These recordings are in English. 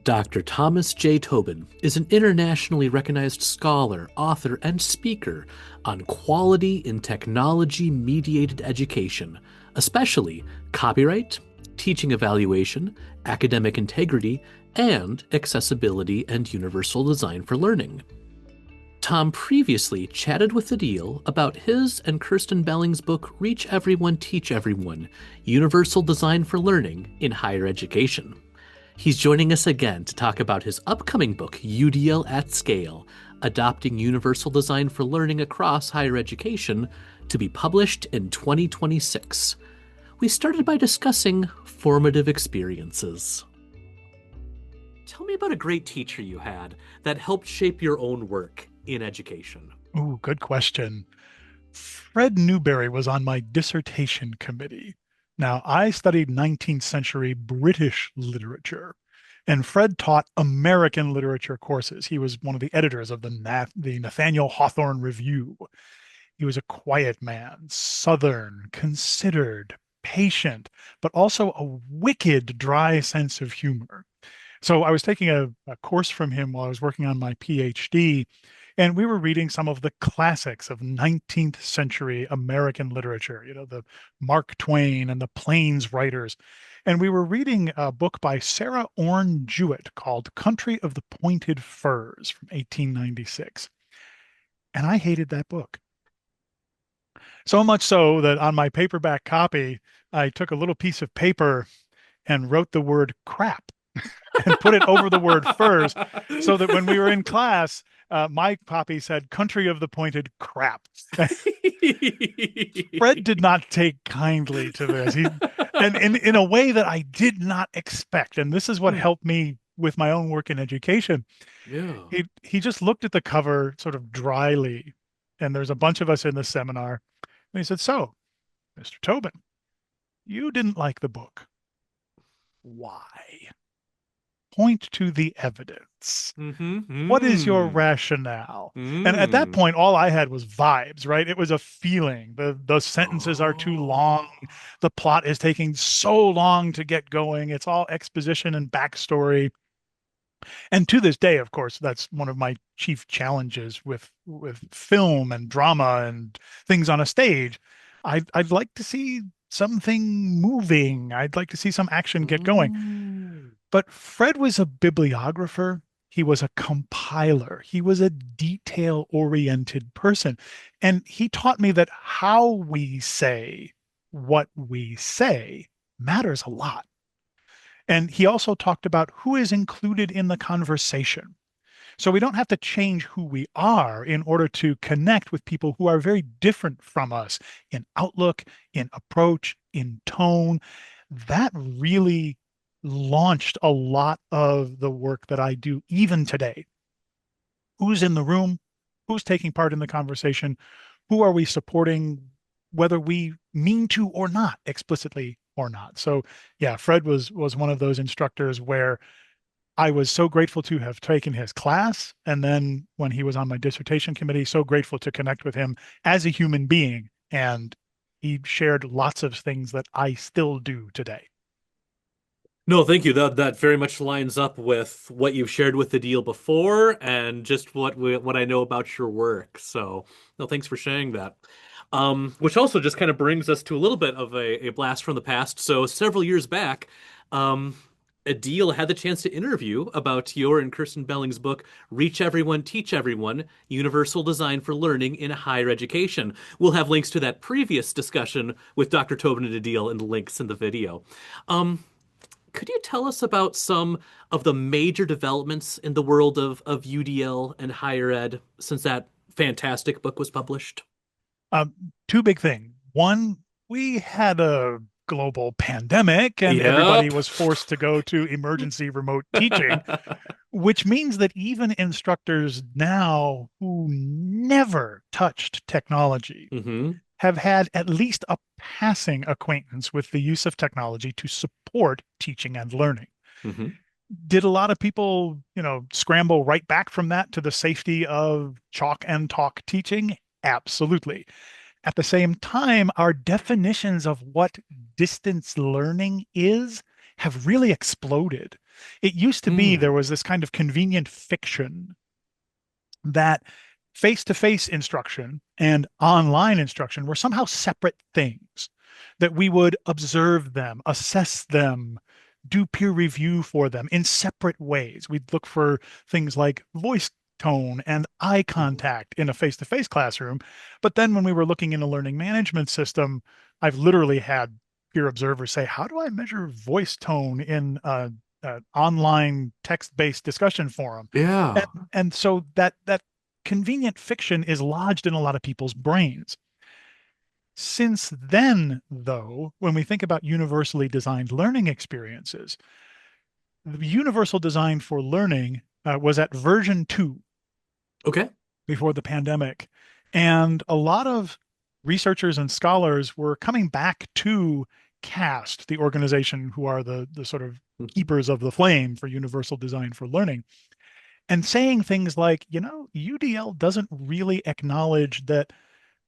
Dr. Thomas J. Tobin is an internationally recognized scholar, author, and speaker on quality in technology mediated education, especially copyright, teaching evaluation, academic integrity, and accessibility and universal design for learning. Tom previously chatted with ADEIL about his and Kirsten Belling's book Reach Everyone, Teach Everyone, Universal Design for Learning in Higher Education. He's joining us again to talk about his upcoming book, UDL at Scale, Adopting Universal Design for Learning Across Higher Education, to be published in 2026. We started by discussing formative experiences. Tell me about a great teacher you had that helped shape your own work in education. Oh, good question. Fred Newberry was on my dissertation committee. Now, I studied 19th century British literature, and Fred taught American literature courses. He was one of the editors of the Nathaniel Hawthorne Review. He was a quiet man, southern, considered, patient, but also a wicked, dry sense of humor. So I was taking a course from him while I was working on my PhD, and we were reading some of the classics of 19th century American literature, the Mark Twain and the Plains writers. And we were reading a book by Sarah Orne Jewett called Country of the Pointed Firs from 1896. And I hated that book. So much so that on my paperback copy, I took a little piece of paper and wrote the word crap and put it over the word firs so that when we were in class, my copy said country of the pointed crap. Fred did not take kindly to this. And in a way that I did not expect. And this is what helped me with my own work in education. Yeah. He just looked at the cover sort of dryly. And there's a bunch of us in the seminar. And he said, "So, Mr. Tobin, you didn't like the book. Why? Point to the evidence. What is your rationale?" And at that point, all I had was vibes, right? It was a feeling. The sentences are too long. The plot is taking so long to get going. It's all exposition and backstory. And to this day, of course, that's one of my chief challenges with film and drama and things on a stage. I'd like to see something moving. I'd like to see some action get going. But Fred was a bibliographer. He was a compiler. He was a detail-oriented person. And he taught me that how we say what we say matters a lot. And he also talked about who is included in the conversation. So we don't have to change who we are in order to connect with people who are very different from us in outlook, in approach, in tone. That really launched a lot of the work that I do even today. Who's in the room? Who's taking part in the conversation? Who are we supporting, whether we mean to or not, explicitly or not? So yeah, Fred was one of those instructors where I was so grateful to have taken his class. And then when he was on my dissertation committee, so grateful to connect with him as a human being. And he shared lots of things that I still do today. No, thank you. That very much lines up with what you've shared with ADEIL before, and just what I know about your work. So, no, thanks for sharing that. Which also just kind of brings us to a little bit of a blast from the past. So, several years back, ADEIL had the chance to interview about your and Kirsten Belling's book, Reach Everyone, Teach Everyone, Universal Design for Learning in Higher Education. We'll have links to that previous discussion with Dr. Tobin and ADEIL and links in the video. Could you tell us about some of the major developments in the world of UDL and higher ed since that fantastic book was published? Two big things. One, we had a global pandemic and everybody Yep. was forced to go to emergency remote teaching, which means that even instructors now who never touched technology have had at least a passing acquaintance with the use of technology to support teaching and learning. Did a lot of people, scramble right back from that to the safety of chalk and talk teaching? Absolutely. At the same time, our definitions of what distance learning is have really exploded. It used to be there Mm. was this kind of convenient fiction that face-to-face instruction and online instruction were somehow separate things, that we would observe them, assess them, do peer review for them in separate ways. We'd look for things like voice tone and eye Mhm. contact in a face-to-face classroom. But then when we were looking in a learning management system, I've literally had peer observers say, how do I measure voice tone in a online text-based discussion forum? And, Yeah. and so that convenient fiction is lodged in a lot of people's brains. Since then, though, when we think about universally designed learning experiences, the universal design for learning was at version 2 Okay. before the pandemic. And a lot of researchers and scholars were coming back to CAST, the organization who are the sort of Mhm. keepers of the flame for universal design for learning, and saying things like, UDL doesn't really acknowledge that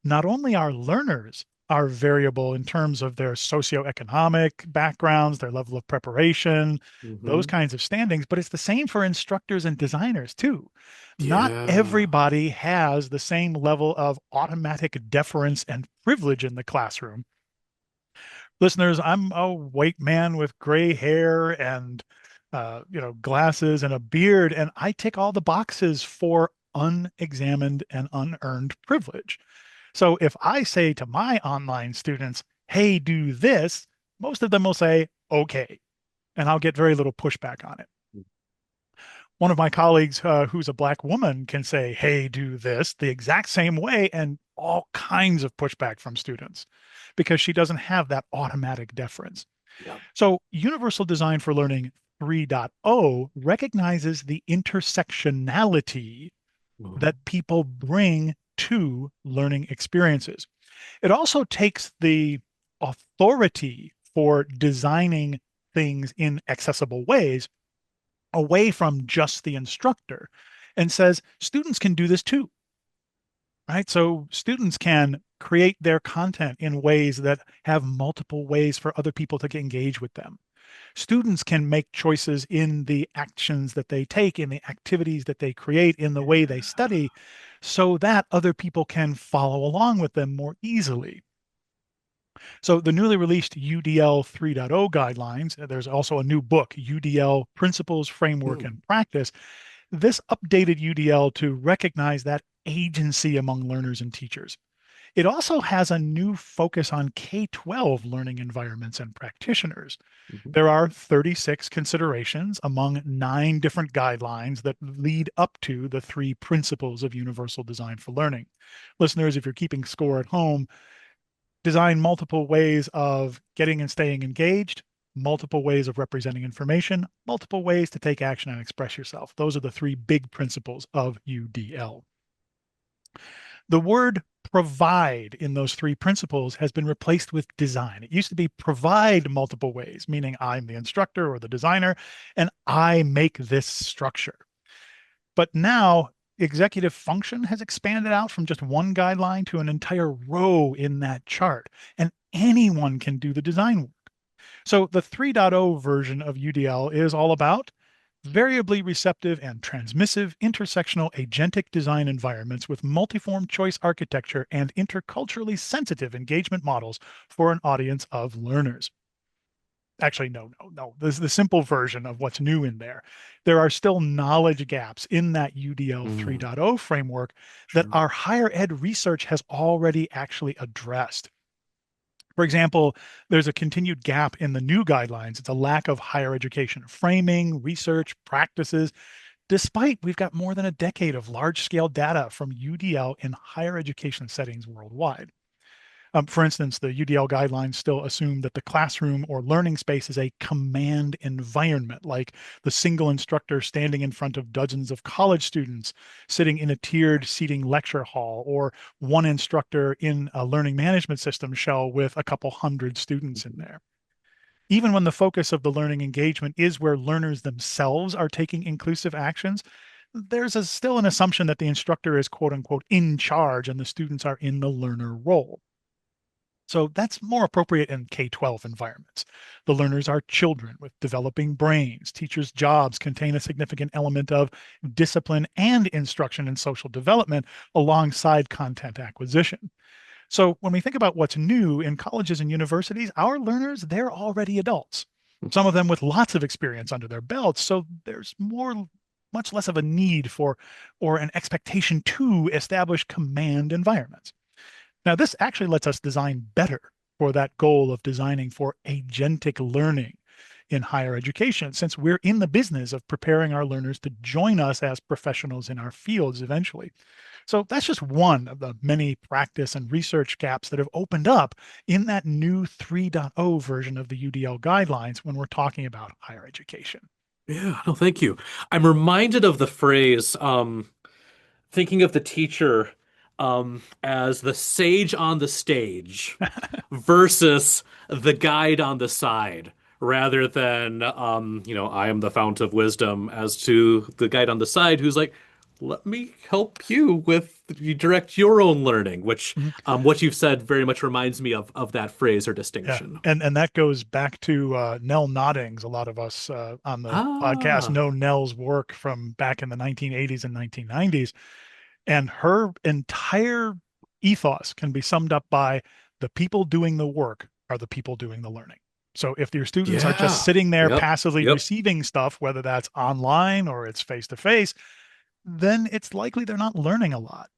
not only our learners are variable in terms of their socioeconomic backgrounds, their level of preparation, those Mhm. kinds of standings, but it's the same for instructors and designers too. Not Yeah. everybody has the same level of automatic deference and privilege in the classroom. Listeners, I'm a white man with gray hair and glasses and a beard, and I tick all the boxes for unexamined and unearned privilege. So if I say to my online students, hey, do this, most of them will say, okay, and I'll get very little pushback on it. One of my colleagues, who's a black woman, can say, hey, do this the exact same way, and all kinds of pushback from students because she doesn't have that automatic deference. Yeah. So, Universal Design for Learning 3.0 recognizes the intersectionality Mhm. that people bring to learning experiences. It also takes the authority for designing things in accessible ways away from just the instructor and says students can do this too, right? So students can create their content in ways that have multiple ways for other people to engage with them. Students can make choices in the actions that they take, in the activities that they create, in the way they study, so that other people can follow along with them more easily. So the newly released UDL 3.0 guidelines, there's also a new book, UDL Principles, Framework, Mm. and Practice. This updated UDL to recognize that agency among learners and teachers. It also has a new focus on K-12 learning environments and practitioners. Mhm. There are 36 considerations among 9 different guidelines that lead up to the 3 principles of universal design for learning. Listeners, if you're keeping score at home, design multiple ways of getting and staying engaged, multiple ways of representing information, multiple ways to take action and express yourself. Those are the 3 big principles of UDL. The word provide in those 3 principles has been replaced with design. It used to be provide multiple ways, meaning I'm the instructor or the designer, and I make this structure. But now executive function has expanded out from just one guideline to an entire row in that chart, and anyone can do the design work. So the 3.0 version of UDL is all about variably receptive and transmissive intersectional agentic design environments with multiform choice architecture and interculturally sensitive engagement models for an audience of learners. Actually, no. This is the simple version of what's new in there. There are still knowledge gaps in that UDL Mm. 3.0 framework that Sure. our higher ed research has already actually addressed. For example, there's a continued gap in the new guidelines. It's a lack of higher education framing, research, practices, despite we've got more than a decade of large scale data from UDL in higher education settings worldwide. For instance, the UDL guidelines still assume that the classroom or learning space is a command environment, like the single instructor standing in front of dozens of college students sitting in a tiered seating lecture hall, or one instructor in a learning management system shell with a couple hundred students in Mhm. there. Even when the focus of the learning engagement is where learners themselves are taking inclusive actions, still an assumption that the instructor is quote unquote in charge and the students are in the learner role. So that's more appropriate in K-12 environments. The learners are children with developing brains. Teachers' jobs contain a significant element of discipline and instruction and social development alongside content acquisition. So when we think about what's new in colleges and universities, our learners, they're already adults. Some of them with lots of experience under their belts. So there's much less of a need for or an expectation to establish command environments. Now, this actually lets us design better for that goal of designing for agentic learning in higher education, since we're in the business of preparing our learners to join us as professionals in our fields eventually. So that's just one of the many practice and research gaps that have opened up in that new 3.0 version of the UDL guidelines when we're talking about higher education. Yeah, no, thank you. I'm reminded of the phrase, thinking of the teacher as the sage on the stage versus the guide on the side, rather than I am the fount of wisdom, as to the guide on the side who's like, let me help you direct your own learning, which Mhm. what you've said very much reminds me of that phrase or Yeah, distinction. and that goes back to Nell Noddings. A lot of us on the podcast Ah, know Nell's work from back in the 1980s and 1990s, and her entire ethos can be summed up by the people doing the work are the people doing the learning. So if your students are just yeah. sitting there Yep. passively Yep. receiving stuff, whether that's online or it's face to face, then it's likely they're not learning a lot.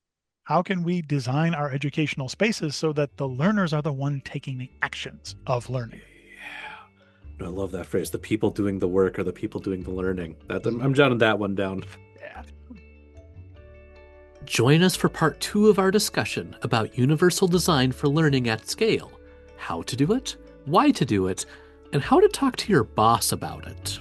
How can we design our educational spaces so that the learners are the one taking the actions of learning? I love that phrase. The people doing the work are the people doing the learning. Mhm. I'm jotting that one down. Yeah. Join us for part 2 of our discussion about universal design for learning at scale, how to do it, why to do it, and how to talk to your boss about it.